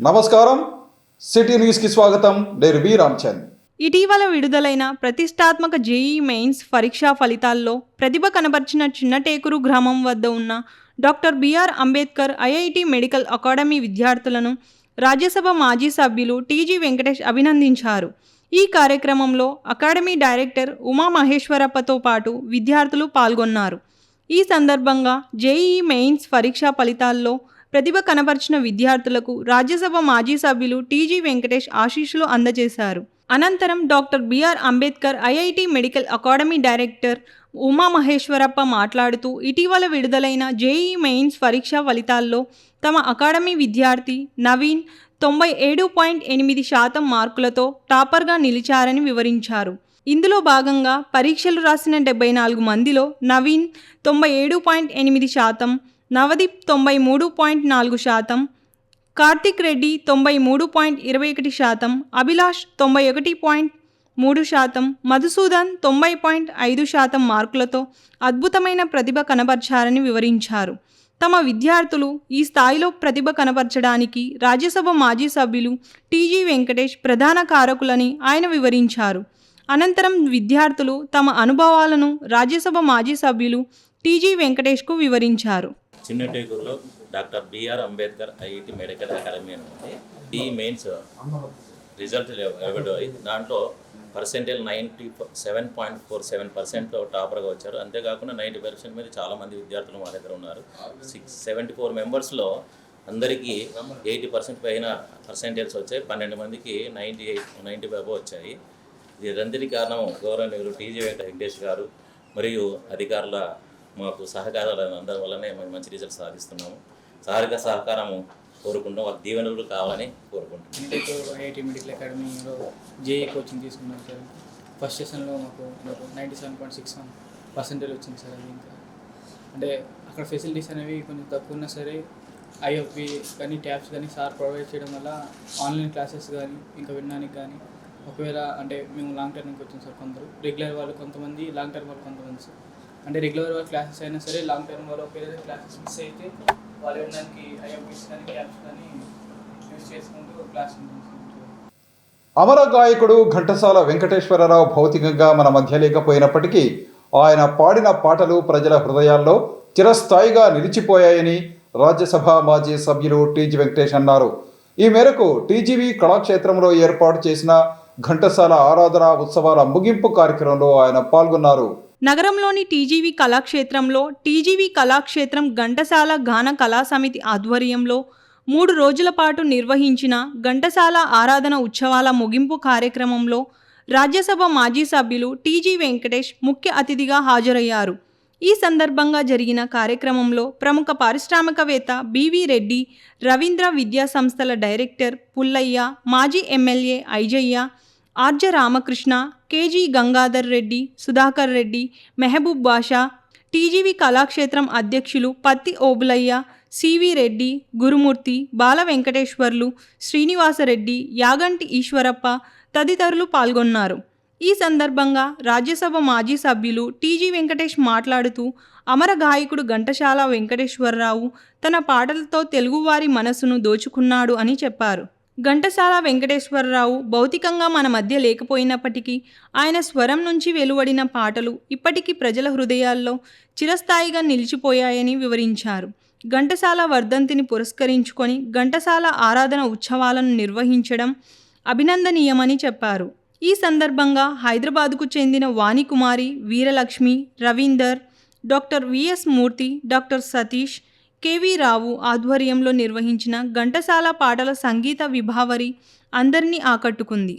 నమస్కారం. సిటీ న్యూస్కి స్వాగతం. నేను బి రామ్చంద్. ఇటీవల విడుదలైన ప్రతిష్టాత్మక జేఈ మెయిన్స్ పరీక్షా ఫలితాల్లో ప్రతిభ కనబర్చిన చిన్నటేకురు గ్రామం వద్ద ఉన్న doctor BR Ambedkar IIT medical academy విద్యార్థులను రాజ్యసభ మాజీ సభ్యులు టీజీ వెంకటేష్ అభినందించారు. ఈ కార్యక్రమంలో అకాడమీ డైరెక్టర్ ఉమామహేశ్వరప్పతో పాటు విద్యార్థులు పాల్గొన్నారు. ఈ సందర్భంగా జేఈ మెయిన్స్ పరీక్షా ఫలితాల్లో ప్రతిభ కనబర్చిన విద్యార్థులకు రాజ్యసభ మాజీ సభ్యులు టీజీ వెంకటేష్ ఆశీస్సులు అందజేశారు. అనంతరం doctor BR Ambedkar IIT medical academy director Umamaheshwarappa మాట్లాడుతూ ఇటీవల విడుదలైన జేఈ మెయిన్స్ పరీక్షా ఫలితాల్లో తమ అకాడమీ విద్యార్థి నవీన్ 97.8% మార్కులతో టాపర్గా నిలిచారని వివరించారు. ఇందులో భాగంగా పరీక్షలు రాసిన 74 మందిలో నవీన్ 97.8%, నవదీప్ 93.4%, కార్తిక్ రెడ్డి 93.21%, అభిలాష్ 91.3%, మధుసూదన్ 90.5% మార్కులతో అద్భుతమైన ప్రతిభ కనబర్చారని వివరించారు. తమ విద్యార్థులు ఈ స్థాయిలో ప్రతిభ కనబర్చడానికి రాజ్యసభ మాజీ సభ్యులు టీజీ వెంకటేష్ ప్రధాన కారకులని ఆయన వివరించారు. అనంతరం విద్యార్థులు తమ అనుభవాలను రాజ్యసభ మాజీ సభ్యులు టీజీ వెంకటేష్కు వివరించారు. చిన్నటేకూరులో doctor BR Ambedkar IIT medical academy అనేది ఈ మెయిన్స్ రిజల్ట్ వెలువడ్డాయి. దాంట్లో పర్సెంటేజ్ 97.47%తో టాపర్గా వచ్చారు. అంతేకాకుండా 90% మీద చాలామంది విద్యార్థులు మా దగ్గర ఉన్నారు. 74 మెంబర్స్లో అందరికీ 80% పైన పర్సెంటేజ్ వచ్చాయి. 12 మందికి 90 వచ్చాయి. దీనందరికీ కారణం గౌరవనీయులు టీజీ వెంకటేష్ గారు మరియు అధికారుల మాకు సహకారాలు అందరి వల్లనే మేము మంచి రిజల్ట్ సాధిస్తున్నాము. సహకారము కోరుకుంటాం. వాళ్ళ దీవెనలు కావాలని కోరుకుంటున్నాం. ఐఐటి మెడికల్ అకాడమీలో జేఈ కోచింగ్ తీసుకున్నాం సార్. ఫస్ట్ సెషన్లో మాకు 97.61% వచ్చింది సార్. అది ఇంకా అంటే అక్కడ ఫెసిలిటీస్ అనేవి కొంచెం తక్కువ ఉన్నా సరే ఐఎఫ్బి కానీ ట్యాబ్స్ కానీ సార్ ప్రొవైడ్ చేయడం వల్ల ఆన్లైన్ క్లాసెస్ కానీ ఇంకా వినడానికి కానీ ఒకవేళ అంటే మేము లాంగ్ టర్మ్కి వచ్చాం సార్. కొందరు రెగ్యులర్ వాళ్ళు కొంతమంది, లాంగ్ టర్మ్ వాళ్ళు కొంతమంది సార్. అంటే రెగ్యులర్ వాళ్ళ క్లాసెస్ అయినా సరే లాంగ్ టర్మ్ వాళ్ళు ఒకవేళ క్లాసెస్ మిస్ అయితే వాళ్ళు వినడానికి ఐఎఫ్బిస్ కానీ ట్యాబ్స్ కానీ యూజ్ చేసుకుంటూ క్లాస్ ఉంటుంది. అమర గాయకుడు ఘంటసాల వెంకటేశ్వరరావు భౌతికంగా మన మధ్య లేకపోయినప్పటికీ ఆయన పాడిన పాటలు ప్రజల హృదయాల్లో చిరస్థాయిగా నిలిచిపోయాయని రాజ్యసభ మాజీ సభ్యులు టీజీ వెంకటేష్ అన్నారు. ఈ మేరకు టీజీవీ కళాక్షేత్రంలో ఏర్పాటు చేసిన ఘంటసాల ఆరాధన ఉత్సవాల ముగింపు కార్యక్రమంలో ఆయన పాల్గొన్నారు. నగరంలోని టీజీవీ కళాక్షేత్రంలో టీజీవీ కళాక్షేత్రం ఘంటసాల గాన కళా సమితి ఆధ్వర్యంలో 3 రోజుల పాటు నిర్వహించిన ఘంటసాల ఆరాధన ఉత్సవాల ముగింపు కార్యక్రమంలో రాజ్యసభ మాజీ సభ్యులు టీజీ వెంకటేష్ ముఖ్య అతిథిగా హాజరయ్యారు. ఈ సందర్భంగా జరిగిన కార్యక్రమంలో ప్రముఖ పారిశ్రామికవేత్త బివి రెడ్డి, రవీంద్ర విద్యా సంస్థల డైరెక్టర్ పుల్లయ్య, మాజీ ఎమ్మెల్యే ఐజయ్య, ఆర్జ రామకృష్ణ, కేజీ గంగాధర్ రెడ్డి, సుధాకర్ రెడ్డి, మెహబూబ్ బాషా, టీజీవీ కళాక్షేత్రం అధ్యక్షులు పత్తి ఓబులయ్య, సివి రెడ్డి, గురుమూర్తి, బాల వెంకటేశ్వర్లు, శ్రీనివాసరెడ్డి, యాగంటి ఈశ్వరప్ప తదితరులు పాల్గొన్నారు. ఈ సందర్భంగా రాజ్యసభ మాజీ సభ్యులు టీజీ వెంకటేష్ మాట్లాడుతూ అమర గాయకుడు ఘంటసాల వెంకటేశ్వరరావు తన పాటలతో తెలుగువారి మనసును దోచుకున్నాడు అని చెప్పారు. ఘంటసాల వెంకటేశ్వరరావు భౌతికంగా మన మధ్య లేకపోయినప్పటికీ ఆయన స్వరం నుంచి వెలువడిన పాటలు ఇప్పటికీ ప్రజల హృదయాల్లో చిరస్థాయిగా నిలిచిపోయాయని వివరించారు. ఘంటసాల వర్ధంతిని పురస్కరించుకొని ఘంటసాల ఆరాధన ఉత్సవాలను నిర్వహించడం అభినందనీయమని చెప్పారు. ఈ సందర్భంగా హైదరాబాద్కు చెందిన వాణికుమారి, వీరలక్ష్మి, రవీందర్, డాక్టర్ విఎస్ మూర్తి, డాక్టర్ సతీష్, కేవీ రావు ఆధ్వర్యంలో నిర్వహించిన ఘంటసాల పాటల సంగీత విభావరి అందరినీ ఆకట్టుకుంది.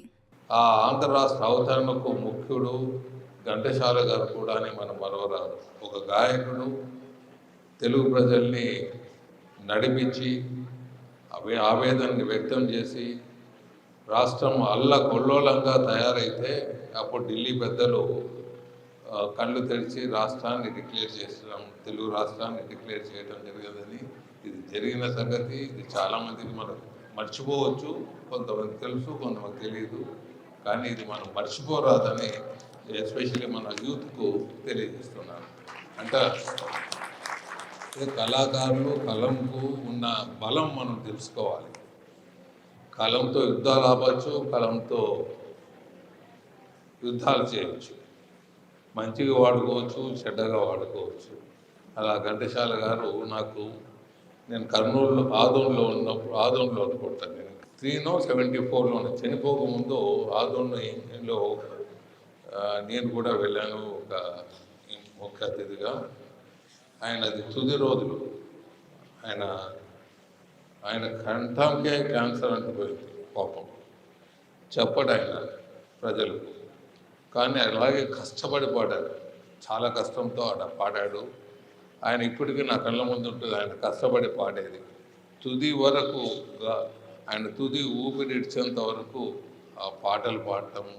ఆ ఆంధ్ర రాష్ట్ర అవతరణకు ముఖ్యుడు ఘంటసాల గారు కూడా మనం మరవరాదు. ఒక గాయకుడు తెలుగు ప్రజల్ని నడిపించి ఆవేదనని వ్యక్తం చేసి రాష్ట్రం అల్లకొల్లోలంగా తయారైతే అప్పుడు ఢిల్లీ పెద్దలు కళ్ళు తెరిచి రాష్ట్రాన్ని డిక్లేర్ చేసడం, తెలుగు రాష్ట్రాన్ని డిక్లేర్ చేయడం జరిగేదని. ఇది జరిగిన సంగతి. ఇది చాలామందికి మనం మర్చిపోవచ్చు, కొంతమంది తెలుసు, కొంతమంది తెలియదు. కానీ ఇది మనం మర్చిపోరాదని ఎస్పెషల్లీ మన యూత్కు తెలియజేస్తున్నాను. అంటే కళాకారులు కలంకు ఉన్న బలం మనం తెలుసుకోవాలి. కలంతో యుద్ధాలు ఆపచ్చు, కలంతో యుద్ధాలు చేయవచ్చు, మంచిగా వాడుకోవచ్చు, చెడ్డగా వాడుకోవచ్చు. అలా ఘంటసాల గారు నాకు, నేను కర్నూలు ఆదోన్లో ఉన్నప్పుడు, ఆదోన్లో అనుకుంటాను నేను 374లోనే చనిపోకముందు ఆదోన్లో నేను కూడా వెళ్ళాను ఒక ముఖ్య అతిథిగా. ఆయనది తుది రోజులు, ఆయన కంఠంకే క్యాన్సర్ అంటుపోయింది పాపం. చెప్పడు ఆయన ప్రజలకు, కానీ అలాగే కష్టపడి పాడాడు, చాలా కష్టంతో పాడాడు. ఆయన ఇప్పటికీ నా కళ్ళ ముందు ఉంటుంది, ఆయన కష్టపడి పాడేది. తుది వరకు, ఆయన తుది ఊపిరి ఇడ్చేంత వరకు ఆ పాటలు పాడటము,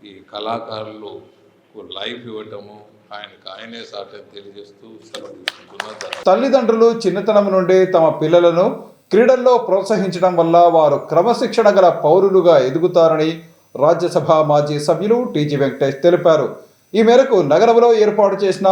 ఈ కళాకారులు లైఫ్ ఇవ్వటము, ఆయనే సాటని తెలియజేస్తూ సెలవు తీసుకుంటున్నారు. తల్లిదండ్రులు చిన్నతనం నుండి తమ పిల్లలను క్రీడల్లో ప్రోత్సహించడం వల్ల వారు క్రమశిక్షణ గల పౌరులుగా ఎదుగుతారని రాజ్యసభ మాజీ సభ్యులు టీజీ వెంకటేష్ తెలిపారు. ఈ మేరకు నగరంలో ఏర్పాటు చేసిన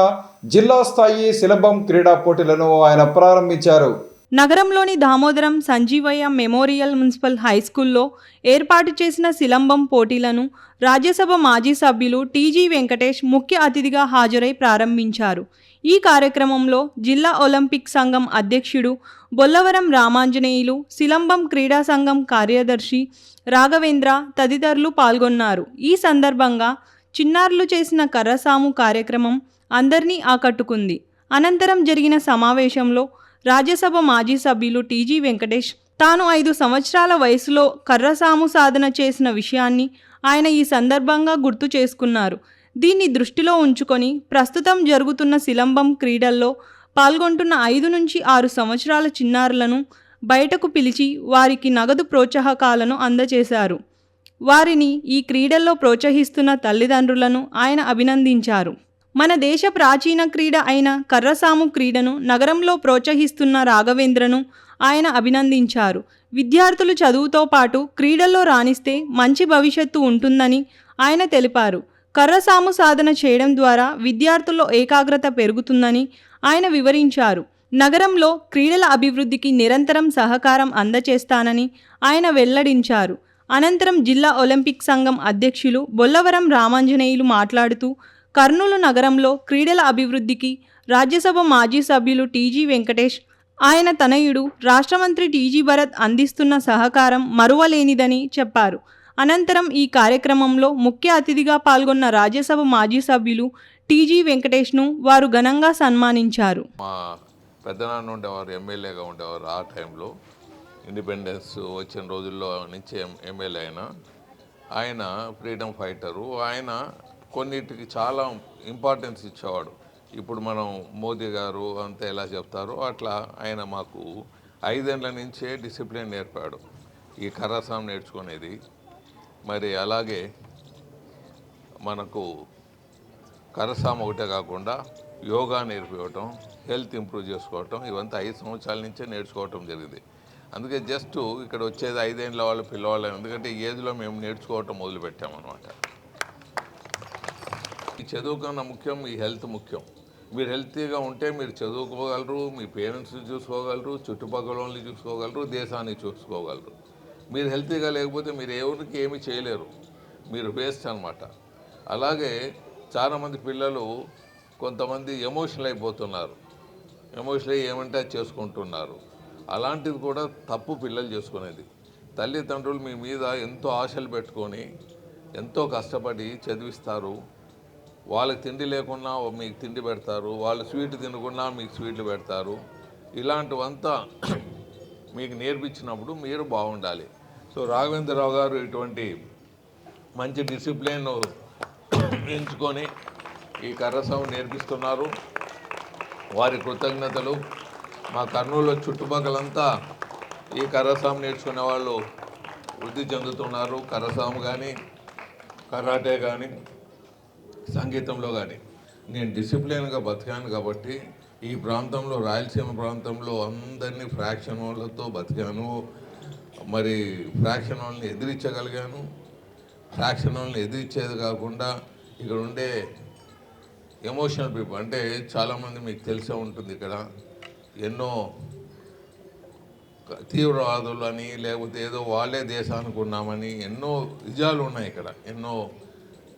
జిల్లా స్థాయి సిలంబం క్రీడా పోటీలను ఆయన ప్రారంభించారు. నగరంలోని దామోదరం సంజీవయ్య మెమోరియల్ మున్సిపల్ హైస్కూల్లో ఏర్పాటు చేసిన సిలంబం పోటీలను రాజ్యసభ మాజీ సభ్యులు టీజీ వెంకటేష్ ముఖ్య అతిథిగా హాజరై ప్రారంభించారు. ఈ కార్యక్రమంలో జిల్లా ఒలింపిక్ సంఘం అధ్యక్షుడు బొల్లవరం రామాంజనేయులు, సిలంబం క్రీడా సంఘం కార్యదర్శి రాఘవేంద్ర తదితరులు పాల్గొన్నారు. ఈ సందర్భంగా చిన్నారులు చేసిన కర్రసాము కార్యక్రమం అందరినీ ఆకట్టుకుంది. అనంతరం జరిగిన సమావేశంలో రాజ్యసభ మాజీ సభ్యులు టీజీ వెంకటేష్ తాను 5 సంవత్సరాల వయసులో కర్రసాము సాధన చేసిన విషయాన్ని ఆయన ఈ సందర్భంగా గుర్తు చేసుకున్నారు. దీన్ని దృష్టిలో ఉంచుకొని ప్రస్తుతం జరుగుతున్న సిలంబం క్రీడల్లో పాల్గొంటున్న 5 నుంచి 6 సంవత్సరాల చిన్నారులను బయటకు పిలిచి వారికి నగదు ప్రోత్సాహకాలను అందజేశారు. వారిని ఈ క్రీడల్లో ప్రోత్సహిస్తున్న తల్లిదండ్రులను ఆయన అభినందించారు. మన దేశ ప్రాచీన క్రీడ అయిన కర్రసాము క్రీడను నగరంలో ప్రోత్సహిస్తున్న రాఘవేంద్రను ఆయన అభినందించారు. విద్యార్థులు చదువుతో పాటు క్రీడల్లో రాణిస్తే మంచి భవిష్యత్తు ఉంటుందని ఆయన తెలిపారు. కర్రసాము సాధన చేయడం ద్వారా విద్యార్థుల్లో ఏకాగ్రత పెరుగుతుందని ఆయన వివరించారు. నగరంలో క్రీడల అభివృద్ధికి నిరంతరం సహకారం అందజేస్తానని ఆయన వెల్లడించారు. అనంతరం జిల్లా ఒలింపిక్ సంఘం అధ్యక్షులు బొల్లవరం రామాంజనేయులు మాట్లాడుతూ కర్నూలు నగరంలో క్రీడల అభివృద్ధికి రాజ్యసభ మాజీ సభ్యులు టీజీ వెంకటేష్, ఆయన తనయుడు రాష్ట్ర మంత్రి టీజీ భరత్ అందిస్తున్న సహకారం మరువలేనిదని చెప్పారు. అనంతరం ఈ కార్యక్రమంలో ముఖ్య అతిథిగా పాల్గొన్న రాజ్యసభ మాజీ సభ్యులు టీజీ వెంకటేష్ను వారు ఘనంగా సన్మానించారు. మా పెద్దనాన్న ఉండేవారు, ఎమ్మెల్యేగా ఉండేవారు. ఆ టైంలో ఇండిపెండెన్స్ వచ్చిన రోజుల్లో నుంచి ఎమ్మెల్యే ఆయన ఫ్రీడమ్ ఫైటరు. ఆయన కొన్నిటికి చాలా ఇంపార్టెన్స్ ఇచ్చేవాడు. ఇప్పుడు మనం మోదీ గారు అంతా ఎలా చెప్తారో అట్లా ఆయన మాకు 5 ఏళ్ల నుంచే డిసిప్లిన్ నేర్పాడు, ఈ కర్రసాం నేర్చుకునేది. మరి అలాగే మనకు కర్రసాం ఒకటే కాకుండా యోగా నేర్పివ్వటం, హెల్త్ ఇంప్రూవ్ చేసుకోవటం, ఇవంతా 5 సంవత్సరాల నుంచే నేర్చుకోవటం జరిగింది. అందుకే జస్ట్ ఇక్కడ వచ్చేది 5 ఏళ్ళ వాళ్ళు పిల్లవాళ్ళు, ఎందుకంటే ఈ ఏజ్లో మేము నేర్చుకోవటం మొదలుపెట్టామన్నమాట. ఈ చదువు కన్నా ముఖ్యం ఈ హెల్త్ ముఖ్యం. మీరు హెల్తీగా ఉంటే మీరు చదువుకోగలరు, మీ పేరెంట్స్ని చూసుకోగలరు, చుట్టుపక్కల వాళ్ళని చూసుకోగలరు, దేశాన్ని చూసుకోగలరు. మీరు హెల్తీగా లేకపోతే మీరు ఎవరికి ఏమీ చేయలేరు, మీరు వేస్ట్ అనమాట. అలాగే చాలామంది పిల్లలు కొంతమంది ఎమోషనల్ అయిపోతున్నారు, ఎమోషనల్ ఏమంటే అది చేసుకుంటున్నారు. అలాంటిది కూడా తప్పు పిల్లలు చేసుకునేది. తల్లిదండ్రులు మీ మీద ఎంతో ఆశలు పెట్టుకొని ఎంతో కష్టపడి చదివిస్తారు. వాళ్ళకి తిండి లేకున్నా మీకు తిండి పెడతారు, వాళ్ళు స్వీట్ తినకున్నా మీకు స్వీట్లు పెడతారు. ఇలాంటివంతా మీకు నేర్పించినప్పుడు మీరు బాగుండాలి. సో రాఘవేంద్రరావు గారు ఇటువంటి మంచి డిసిప్లిన్ ఎంచుకొని ఈ కర్రసాము నేర్పిస్తున్నారు. వారి కృతజ్ఞతలు. మా కర్నూలు చుట్టుపక్కలంతా ఈ కర్రసాము నేర్చుకునే వాళ్ళు వృద్ధి చెందుతున్నారు. కర్రసాము కానీ, కరాటే కానీ, సంగీతంలో కానీ. నేను డిసిప్లిన్గా బతికాను కాబట్టి ఈ ప్రాంతంలో, రాయలసీమ ప్రాంతంలో అందరినీ ఫ్రాక్షన్ వాళ్ళతో బతికాను. మరి ఫ్రాక్షన్ వాళ్ళని ఎదిరించగలిగాను. ఫ్రాక్షన్ వాళ్ళని ఎదిరించేది కాకుండా ఇక్కడ ఉండే ఎమోషనల్ పీపుల్, అంటే చాలామంది మీకు తెలిసే ఉంటుంది, ఇక్కడ ఎన్నో తీవ్రవాదులు అని లేకపోతే ఏదో వాళ్ళే దేశానికి ఉన్నామని ఎన్నో నిజాలు ఉన్నాయి ఇక్కడ. ఎన్నో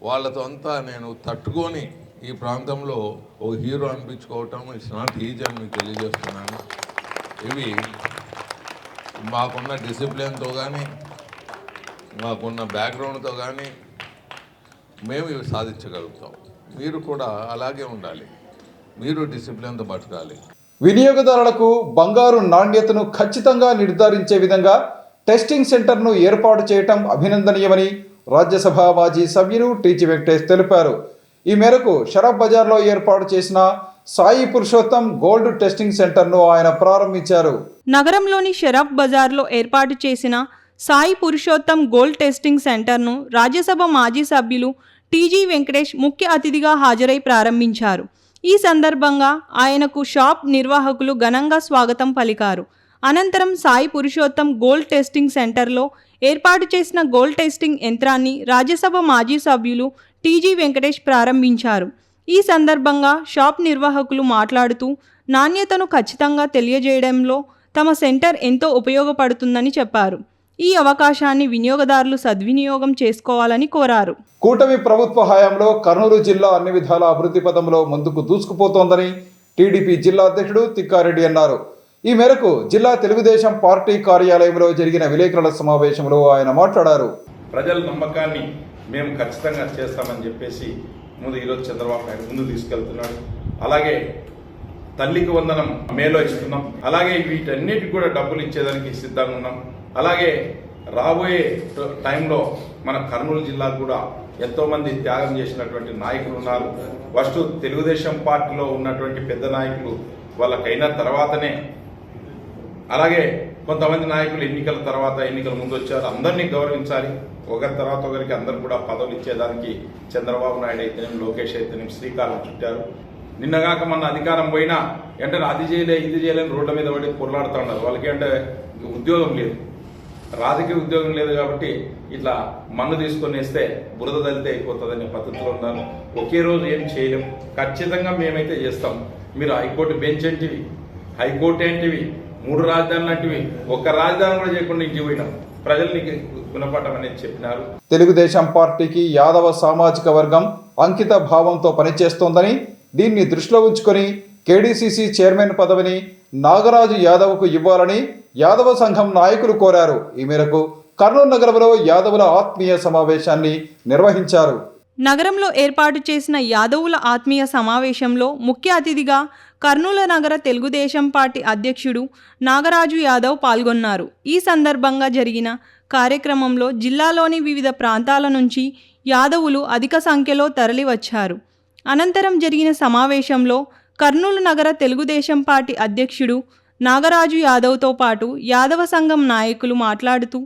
వాళ్ళతో అంతా నేను తట్టుకొని ఈ ప్రాంతంలో ఒక హీరో అనిపించుకోవటం ఇట్స్ నాట్ ఈజీ అని మీకు తెలియజేస్తున్నాను. ఇవి మాకున్న డిసిప్లిన్తో కానీ మాకున్న బ్యాక్గ్రౌండ్తో కానీ మేము ఇవి సాధించగలుగుతాం. మీరు కూడా అలాగే ఉండాలి, మీరు డిసిప్లిన్తో బతకాలి. వినియోగదారులకు బంగారు నాణ్యతను ఖచ్చితంగా నిర్ధారించే విధంగా టెస్టింగ్ సెంటర్ను ఏర్పాటు చేయటం అభినందనీయమని రాజ్యసభ మాజీ సభ్యులు టీజీ వెంకటేష్ తెలిపారు. ఈ మేరకు షరఫ్ బజార్లో ఏర్పాటు చేసిన సాయి పురుషోత్తం గోల్డ్ టెస్టింగ్ సెంటర్ను ఆయన ప్రారంభించారు. నగరంలోని షరఫ్ బజార్లో ఏర్పాటు చేసిన సాయి పురుషోత్తం గోల్డ్ టెస్టింగ్ సెంటర్ను రాజ్యసభ మాజీ సభ్యులు టీజీ వెంకటేష్ ముఖ్య అతిథిగా హాజరై ప్రారంభించారు. ఈ సందర్భంగా ఆయనకు షాప్ నిర్వాహకులు ఘనంగా స్వాగతం పలికారు. అనంతరం సాయి పురుషోత్తం గోల్డ్ టెస్టింగ్ సెంటర్లో ఏర్పాటు చేసిన గోల్డ్ టెస్టింగ్ యంత్రాన్ని రాజ్యసభ మాజీ సభ్యులు టీజీ వెంకటేష్ ప్రారంభించారు. ఈ సందర్భంగా షాప్ నిర్వాహకులు మాట్లాడుతూ నాణ్యతను ఖచ్చితంగా తెలియజేయడంలో తమ సెంటర్ ఎంతో ఉపయోగపడుతుందని చెప్పారు. ఈ అవకాశాన్ని వినియోగదారులు సద్వినియోగం చేసుకోవాలని కోరారు. కూటమి ప్రభుత్వ హయాంలో కర్నూలు జిల్లా అన్ని విధాల అభివృద్ధి పథంలో ముందుకు దూసుకుపోతోందని టీడీపీ జిల్లా అధ్యక్షుడు తిక్కారెడ్డి అన్నారు. ఈ మేరకు జిల్లా తెలుగుదేశం పార్టీ కార్యాలయంలో జరిగిన విలేకరుల సమావేశంలో ఆయన మాట్లాడారు. ప్రజల నమ్మకాన్ని మేము ఖచ్చితంగా చేస్తామని చెప్పేసి ఈరోజు చంద్రబాబు నాయుడు ముందు తీసుకెళ్తున్నాడు. అలాగే తల్లికి వందనం మేలో ఇస్తున్నాం. అలాగే వీటన్నిటికి కూడా డబ్బులు ఇచ్చేదానికి సిద్ధంగా ఉన్నాం. అలాగే రాబోయే టైంలో మన కర్నూలు జిల్లాకు కూడా ఎంతోమంది త్యాగం చేసినటువంటి నాయకులు ఉన్నారు. ఫస్ట్ తెలుగుదేశం పార్టీలో ఉన్నటువంటి పెద్ద నాయకులు వాళ్ళకైన తర్వాతనే, అలాగే కొంతమంది నాయకులు ఎన్నికల తర్వాత ఎన్నికల ముందు వచ్చారు. అందరినీ గౌరవించాలి. ఒకరి తర్వాత ఒకరికి అందరు కూడా పదవులు ఇచ్చేదానికి చంద్రబాబు నాయుడు అయితేనేం, లోకేష్ అయితేనేం శ్రీకారం చుట్టారు. నిన్నగాక మన అధికారం పోయినా వెంటనే అది చేయలే ఇది చేయలేని రోడ్ల మీద పడి పొరలాడుతూ ఉన్నారు. వాళ్ళకి అంటే ఉద్యోగం లేదు, రాజకీయ ఉద్యోగం లేదు. కాబట్టి ఇట్లా మన్ను తీసుకొని వేస్తే బురద తల్లితే అయిపోతుందనే పద్ధతిలో ఉన్నారు. ఒకే రోజు ఏం చేయలేం. ఖచ్చితంగా మేమైతే చేస్తాం. మీరు హైకోర్టు బెంచ్ ఏంటివి, హైకోర్టు ఏంటివి, 3 రాజధానులు లాంటివి, ఒక్క రాజధాని కూడా చేయకుండా ఇంటికి పోయినాం. ప్రజల్ని గుణపాఠం అనేది చెప్పినారు. తెలుగుదేశం పార్టీకి యాదవ సామాజిక వర్గం అంకిత భావంతో పనిచేస్తోందని, దీన్ని దృష్టిలో ఉంచుకొని కేడీసీసీ చైర్మన్ పదవిని నాగరాజు యాదవ్కు ఇవ్వాలని యాదవ సంఘం నాయకులు కోరారు. ఈ మేరకు కర్నూలు నగరంలో యాదవుల ఆత్మీయ సమావేశాన్ని నిర్వహించారు. నగరంలో ఏర్పాటు చేసిన యాదవుల ఆత్మీయ సమావేశంలో ముఖ్య అతిథిగా కర్నూలు నగర తెలుగుదేశం పార్టీ అధ్యక్షుడు నాగరాజు యాదవ్ పాల్గొన్నారు. ఈ సందర్భంగా జరిగిన కార్యక్రమంలో జిల్లాలోని వివిధ ప్రాంతాల నుంచి యాదవులు అధిక సంఖ్యలో తరలివచ్చారు. అనంతరం జరిగిన సమావేశంలో కర్నూలు నగర తెలుగుదేశం పార్టీ అధ్యక్షుడు నాగరాజు యాదవ్తో పాటు యాదవ సంఘం నాయకులు మాట్లాడుతూ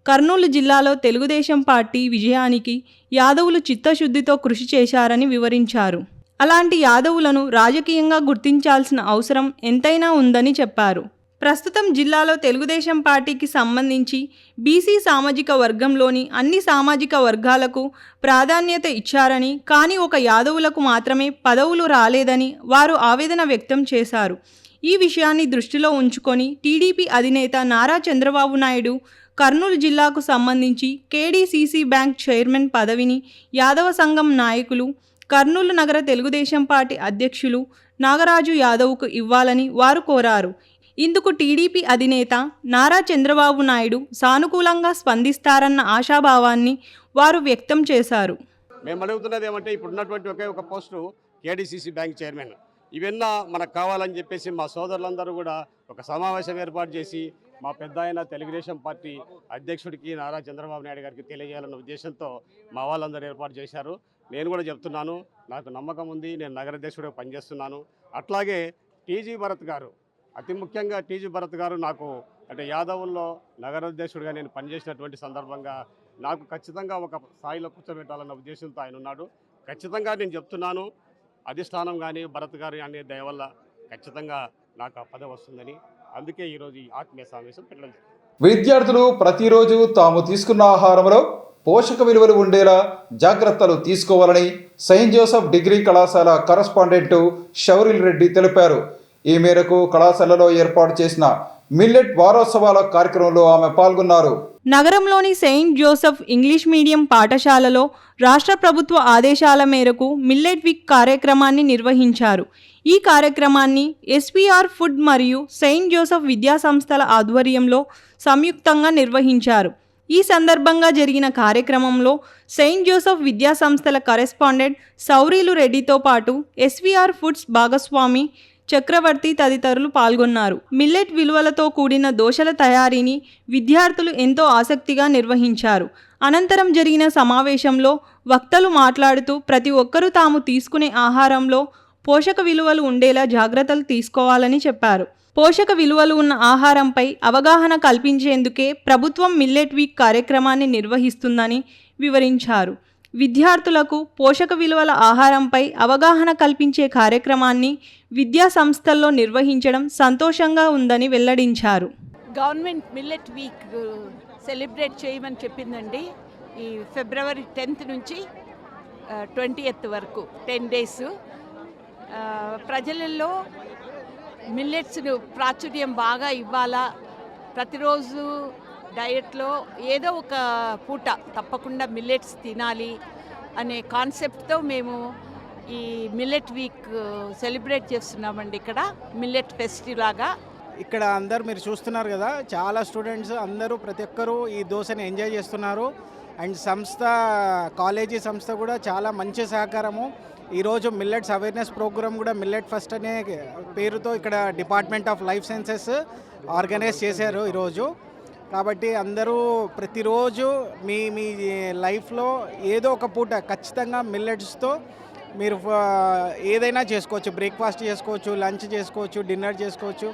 కర్నూలు జిల్లాలో తెలుగుదేశం పార్టీ విజయానికి యాదవులు చిత్తశుద్ధితో కృషి చేశారని వివరించారు. అలాంటి యాదవులను రాజకీయంగా గుర్తించాల్సిన అవసరం ఎంతైనా ఉందని చెప్పారు. ప్రస్తుతం జిల్లాలో తెలుగుదేశం పార్టీకి సంబంధించి బీసీ సామాజిక వర్గంలోని అన్ని సామాజిక వర్గాలకు ప్రాధాన్యత ఇచ్చారని, కానీ ఒక యాదవులకు మాత్రమే పదవులు రాలేదని వారు ఆవేదన వ్యక్తం చేశారు. ఈ విషయాన్ని దృష్టిలో ఉంచుకొని టీడీపీ అధినేత నారా చంద్రబాబు నాయుడు కర్నూలు జిల్లాకు సంబంధించి కేడీసీసీ బ్యాంక్ చైర్మన్ పదవిని యాదవ సంఘం నాయకులు, కర్నూలు నగర తెలుగుదేశం పార్టీ అధ్యక్షులు నాగరాజు యాదవ్కు ఇవ్వాలని వారు కోరారు. ఇందుకు టీడీపీ అధినేత నారా చంద్రబాబు నాయుడు సానుకూలంగా స్పందిస్తారన్న ఆశాభావాన్ని వారు వ్యక్తం చేశారు. మేము అడుగుతున్నది ఏమంటే ఇప్పుడున్నటువంటి ఒకే ఒక పోస్టు కేడీసీసీ బ్యాంక్ చైర్మన్. ఇవన్నా మనకు కావాలని చెప్పేసి మా సోదరులందరూ కూడా ఒక సమావేశం ఏర్పాటు చేసి మా పెద్ద ఆయన తెలుగుదేశం పార్టీ అధ్యక్షుడికి నారా చంద్రబాబు నాయుడు గారికి తెలియజేయాలన్న ఉద్దేశంతో మా వాళ్ళందరూ ఏర్పాటు చేశారు. నేను కూడా చెప్తున్నాను, నాకు నమ్మకం ఉంది, నేను నగరాధ్యక్షుడిగా పనిచేస్తున్నాను. అట్లాగే టీజీ భరత్ గారు, అతి ముఖ్యంగా టీజీ భరత్ గారు నాకు అంటే యాదవుల్లో నగరాధ్యక్షుడిగా నేను పనిచేసినటువంటి సందర్భంగా నాకు ఖచ్చితంగా ఒక స్థాయిలో కూర్చోబెట్టాలన్న ఉద్దేశంతో ఆయన ఉన్నాడు. ఖచ్చితంగా నేను చెప్తున్నాను, అధిష్టానం కానీ భరత్ గారు అనే దయ వల్ల ఖచ్చితంగా నాకు ఆ పదవి వస్తుందని, అందుకే ఈరోజు ఈ ఆత్మీయ సమావేశం పెట్టడం. విద్యార్థులు ప్రతిరోజు తాము తీసుకున్న ఆహారంలో పోషక విలువలు ఉండేలా జాగ్రత్తలు తీసుకోవాలని సెయింట్ జోసెఫ్ డిగ్రీ కళాశాల కరస్పాండెంట్ షౌరిల్ రెడ్డి తెలిపారు. ఈ మేరకు కళాశాలలో ఏర్పాటు చేసిన మిల్లెట్ వారోత్సవాల కార్యక్రమంలో ఆమె పాల్గొన్నారు. నగరంలోని సెయింట్ జోసెఫ్ ఇంగ్లీష్ మీడియం పాఠశాలలో రాష్ట్ర ప్రభుత్వ ఆదేశాల మేరకు మిల్లెట్ వీక్ కార్యక్రమాన్ని నిర్వహించారు. ఈ కార్యక్రమాన్ని ఎస్పీఆర్ ఫుడ్ మరియు సెయింట్ జోసెఫ్ విద్యా సంస్థల ఆధ్వర్యంలో సంయుక్తంగా నిర్వహించారు. ఈ సందర్భంగా జరిగిన కార్యక్రమంలో సెయింట్ జోసెఫ్ విద్యా సంస్థల కరెస్పాండెంట్ సౌరీలు రెడ్డితో పాటు ఎస్వీఆర్ ఫుడ్స్ భాగస్వామి చక్రవర్తి తదితరులు పాల్గొన్నారు. మిల్లెట్ విలువలతో కూడిన దోశల తయారీని విద్యార్థులు ఎంతో ఆసక్తిగా నిర్వహించారు. అనంతరం జరిగిన సమావేశంలో వక్తలు మాట్లాడుతూ ప్రతి ఒక్కరూ తాము తీసుకునే ఆహారంలో పోషక విలువలు ఉండేలా జాగ్రత్తలు తీసుకోవాలని చెప్పారు. పోషక విలువలు ఉన్న ఆహారంపై అవగాహన కల్పించేందుకే ప్రభుత్వం మిల్లెట్ వీక్ కార్యక్రమాన్ని నిర్వహిస్తుందని వివరించారు. విద్యార్థులకు పోషక విలువల ఆహారంపై అవగాహన కల్పించే కార్యక్రమాన్ని విద్యా సంస్థల్లో నిర్వహించడం సంతోషంగా ఉందని వెల్లడించారు. గవర్నమెంట్ మిల్లెట్ వీక్ సెలబ్రేట్ చేయమని చెప్పిందండి. ఈ ఫిబ్రవరి 10th నుంచి 20th వరకు 10 days ప్రజలలో మిల్లెట్స్ను ప్రాచుర్యం బాగా ఇవ్వాలా, ప్రతిరోజు డయట్లో ఏదో ఒక పూట తప్పకుండా మిల్లెట్స్ తినాలి అనే కాన్సెప్ట్తో మేము ఈ మిల్లెట్ వీక్ సెలబ్రేట్ చేస్తున్నామండి. ఇక్కడ మిల్లెట్ ఫెస్టివల్ లాగా ఇక్కడ అందరు మీరు చూస్తున్నారు కదా, చాలా స్టూడెంట్స్ అందరూ ప్రతి ఒక్కరూ ఈ దోశని ఎంజాయ్ చేస్తున్నారు. అండ్ సంస్థ కాలేజీ సంస్థ కూడా చాలా మంచి సహకారము. ఈరోజు మిల్లెట్స్ అవేర్నెస్ ప్రోగ్రామ్ కూడా మిల్లెట్ ఫస్ట్ అనే పేరుతో ఇక్కడ department of life sciences organise చేశారు ఈరోజు. కాబట్టి అందరూ ప్రతిరోజు మీ మీ లైఫ్లో ఏదో ఒక పూట ఖచ్చితంగా మిల్లెట్స్తో మీరు ఏదైనా చేసుకోవచ్చు. బ్రేక్ఫాస్ట్ చేసుకోవచ్చు, లంచ్ చేసుకోవచ్చు, డిన్నర్ చేసుకోవచ్చు.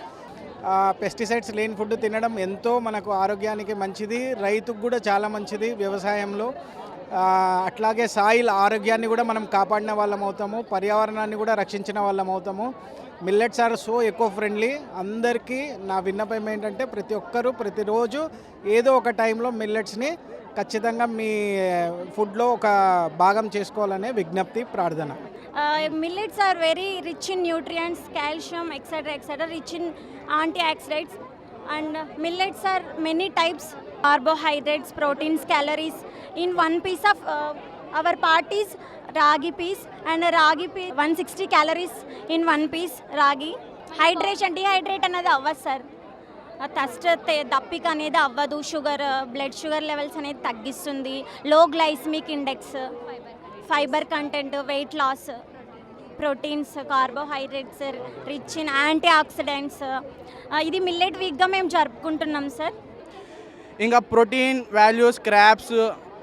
పెస్టిసైడ్స్ లేని ఫుడ్ తినడం ఎంతో మనకు ఆరోగ్యానికి మంచిది, రైతుకు కూడా చాలా మంచిది వ్యవసాయంలో. అట్లాగే సాయిల్ ఆరోగ్యాన్ని కూడా మనం కాపాడిన వాళ్ళం అవుతాము, పర్యావరణాన్ని కూడా రక్షించిన వాళ్ళం అవుతాము. Millets are so eco friendly. అందరికీ నా విన్నపం ఏంటంటే ప్రతి ఒక్కరూ ప్రతిరోజు ఏదో ఒక టైంలో మిల్లెట్స్ని ఖచ్చితంగా మీ ఫుడ్లో ఒక భాగం చేసుకోవాలనే విజ్ఞప్తి, ప్రార్థన. Millets are very rich in nutrients, calcium, etc., rich in antioxidants. And millets are many types: carbohydrates, proteins, calories. In one piece of our part is ragi piece, and ragi piece 160 calories in one piece ragi. Hydration, dehydrate అనేది అవ్వదు sir. Thirst దప్పిక అనేది అవ్వదు. Sugar, blood sugar levels అనేది తగ్గిస్తుంది. Low glycaemic index, fibre content, weight loss, proteins, carbohydrates, rich in antioxidants. ఇది millet వీక్గా మేము జరుపుకుంటున్నాం సార్. ఇంకా ప్రోటీన్ వాల్యూస్, క్రాబ్స్,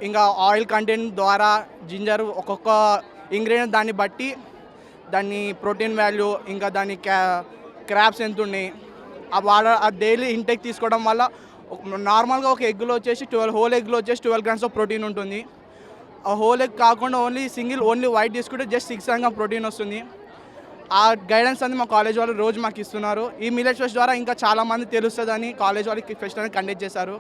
ఇంకా ఆయిల్ కంటెంట్ ద్వారా జింజర్ ఒక్కొక్క ఇంగ్రీడియంట్ దాన్ని బట్టి దాన్ని ప్రోటీన్ వాల్యూ, ఇంకా దాని క్రాబ్స్ ఎంత ఉన్నాయి ఆ డైలీ ఇంటేక్ తీసుకోవడం వల్ల నార్మల్గా ఒక ఎగ్లో వచ్చేసి హోల్ ఎగ్లో వచ్చేసి 12 grams ఆఫ్ ప్రోటీన్ ఉంటుంది. ఆ హోల్ ఎగ్ కాకుండా ఓన్లీ వైట్ తీసుకుంటే జస్ట్ 6 grams ఆఫ్ ప్రోటీన్ వస్తుంది. ఆ గైడెన్స్ అనేది మా కాలేజ్ వాళ్ళు రోజు మాకు ఇస్తున్నారు. ఈ మిల్లెట్ ఫెస్ట్ ద్వారా ఇంకా చాలామంది తెలుస్తుందని కాలేజ్ వాళ్ళకి ఫెస్ట్ అనేది కండక్ట్ చేశారు.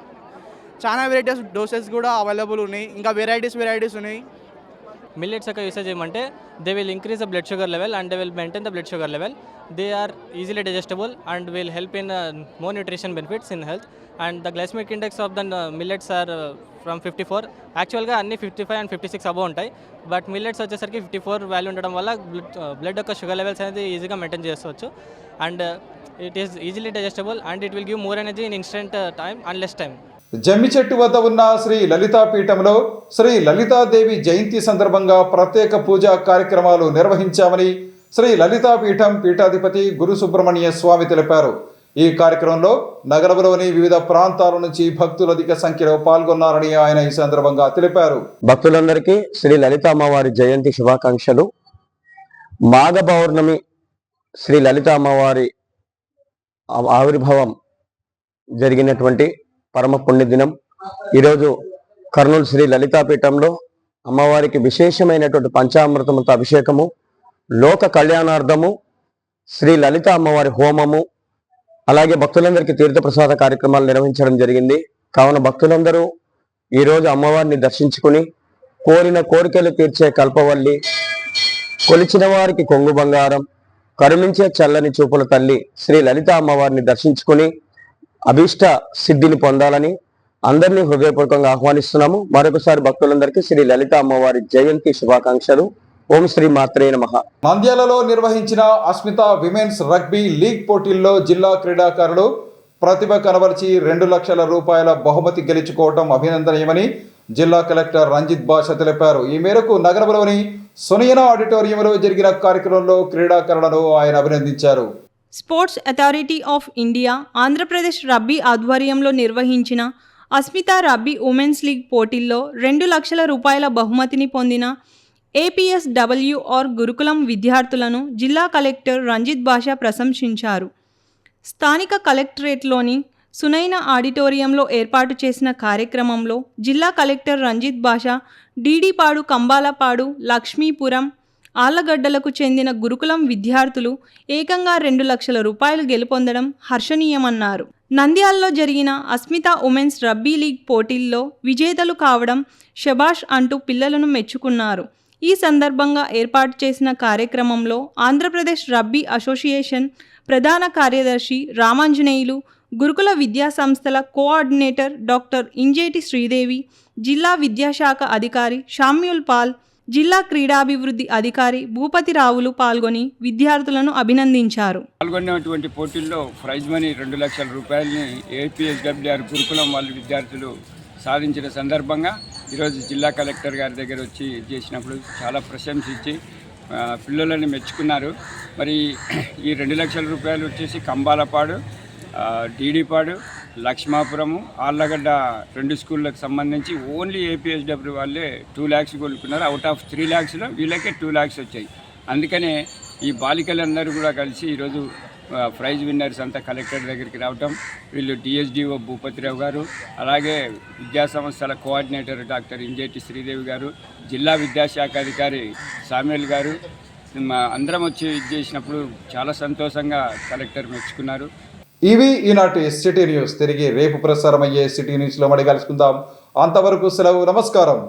చాలా వెరైటీస్ డోసెస్ కూడా అవైలబుల్ ఉన్నాయి, ఇంకా వెరైటీస్ ఉన్నాయి. మిల్లెట్స్ యొక్క యూసేజ్ ఏమంటే they will increase the blood sugar level and they will maintain the blood sugar level. They are easily digestible and will help in more nutrition benefits in health. And the glycaemic index of the millets are from 54. యాక్చువల్గా అన్ని 55 and 56 above ఉంటాయి. But millets వచ్చేసరికి 54 value ఉండడం వల్ల blood యొక్క sugar levels అనేది ఈజీగా maintain చేసుకోవచ్చు. And it is easily digestible and it will give more energy in instant time and less time. జమ్మి చెట్టు వద్ద ఉన్న శ్రీ లలితా పీఠంలో శ్రీ లలితాదేవి జయంతి సందర్భంగా ప్రత్యేక పూజా కార్యక్రమాలు నిర్వహించామని శ్రీ లలితా పీఠం పీఠాధిపతి గురు సుబ్రహ్మణ్య స్వామి తెలిపారు. ఈ కార్యక్రమంలో నగరంలోని వివిధ ప్రాంతాల నుంచి భక్తులు అధిక సంఖ్యలో పాల్గొన్నారని ఆయన ఈ సందర్భంగా తెలిపారు. భక్తులందరికీ శ్రీ లలిత అమ్మవారి జయంతి శుభాకాంక్షలు. మాఘ పౌర్ణమి శ్రీ లలిత అమ్మవారి ఆవిర్భావం జరిగినటువంటి పరమ పుణ్యదినం. ఈరోజు కర్నూలు శ్రీ లలితాపీఠంలో అమ్మవారికి విశేషమైనటువంటి పంచామృతముతో అభిషేకము, లోక కళ్యాణార్థము శ్రీ లలిత అమ్మవారి హోమము, అలాగే భక్తులందరికీ తీర్థప్రసాద కార్యక్రమాలు నిర్వహించడం జరిగింది. కావున భక్తులందరూ ఈరోజు అమ్మవారిని దర్శించుకుని కోరిన కోరికలు తీర్చే కల్పవల్లి, కొలిచిన వారికి కొంగు బంగారం, కరుణించే చల్లని చూపుల తల్లి శ్రీ లలిత అమ్మవారిని దర్శించుకుని అభీష్ట సిద్ధిని పొందాలని అందరినీ హృదయపూర్వకంగా ఆహ్వానిస్తున్నాము. మరొకసారి భక్తులందరికీ శ్రీ లలిత అమ్మవారి జయంతి శుభాకాంక్షలు. ఓం శ్రీ మాత్రే నమః. నంద్యాలలో నిర్వహించిన అస్మిత విమెన్స్ రగ్బీ లీగ్ పోటీల్లో జిల్లా క్రీడాకారులు ప్రతిభ కనబరిచి 2 లక్షల రూపాయల బహుమతి గెలుచుకోవడం అభినందనీయమని జిల్లా కలెక్టర్ రంజిత్ బాషా తెలిపారు. ఈ మేరకు నగరంలోని సోనియా ఆడిటోరియంలో జరిగిన కార్యక్రమంలో క్రీడాకారులను ఆయన అభినందించారు. Sports authority of India Andhra Pradesh rugby ఆధ్వర్యంలో నిర్వహించిన అస్మిత రబ్బీ ఉమెన్స్ లీగ్ పోటీల్లో 2 లక్షల రూపాయల బహుమతిని పొందిన APSWR గురుకులం విద్యార్థులను జిల్లా కలెక్టర్ రంజిత్ బాషా ప్రశంసించారు. స్థానిక కలెక్టరేట్లోని సునైన ఆడిటోరియంలో ఏర్పాటు చేసిన కార్యక్రమంలో జిల్లా కలెక్టర్ రంజిత్ బాషా డీడీపాడు, కంబాలపాడు, లక్ష్మీపురం, ఆళ్లగడ్డలకు చెందిన గురుకులం విద్యార్థులు ఏకంగా 2 లక్షల రూపాయలు గెలుపొందడం హర్షణీయమన్నారు. నంద్యాలలో జరిగిన అస్మిత ఉమెన్స్ రబ్బీ లీగ్ పోటీల్లో విజేతలు కావడం శబాష్ అంటూ పిల్లలను మెచ్చుకున్నారు. ఈ సందర్భంగా ఏర్పాటు చేసిన కార్యక్రమంలో ఆంధ్రప్రదేశ్ రబ్బీ అసోసియేషన్ ప్రధాన కార్యదర్శి రామాంజనేయులు, గురుకుల విద్యా సంస్థల కోఆర్డినేటర్ డాక్టర్ ఇంజేటి శ్రీదేవి, జిల్లా విద్యాశాఖ అధికారి షామ్యూల్ పాల్, జిల్లా క్రీడాభివృద్ధి అధికారి భూపతిరావులు పాల్గొని విద్యార్థులను అభినందించారు. పాల్గొన్నటువంటి పోటీల్లో ప్రైజ్ మనీ 2 లక్షల రూపాయలని APSWR గురుకులం వాళ్ళ విద్యార్థులు సాధించిన సందర్భంగా ఈరోజు జిల్లా కలెక్టర్ గారి దగ్గర వచ్చి చేసినప్పుడు చాలా ప్రశంసించి పిల్లలని మెచ్చుకున్నారు. మరి ఈ 2 లక్షల రూపాయలు వచ్చేసి కంబాలపాడు, డీడీపాడు, లక్ష్మాపురము, ఆళ్లగడ్డ 2 స్కూళ్ళకు సంబంధించి ఓన్లీ APSW వాళ్ళే 2 lakhs కొనుక్కున్నారు. అవుట్ ఆఫ్ 3 lakhsలో వీళ్ళకే 2 lakhs వచ్చాయి. అందుకనే ఈ బాలికలందరూ కూడా కలిసి ఈరోజు ప్రైజ్ విన్నర్స్ అంతా కలెక్టర్ దగ్గరికి రావటం, వీళ్ళు DSDO భూపతిరావు గారు, అలాగే విద్యా సంస్థల కోఆర్డినేటర్ డాక్టర్ ఇంజేటి శ్రీదేవి గారు, జిల్లా విద్యాశాఖ అధికారి సామ్యుల్ గారు అందరం వచ్చి చేసినప్పుడు చాలా సంతోషంగా కలెక్టర్ మెచ్చుకున్నారు. ఇవి ఈనాటి సిటీ న్యూస్. తిరిగి రేపు ప్రసారమయ్యే సిటీ న్యూస్లో మళ్ళీ కలుసుకుందాం. అంతవరకు సెలవు. నమస్కారం.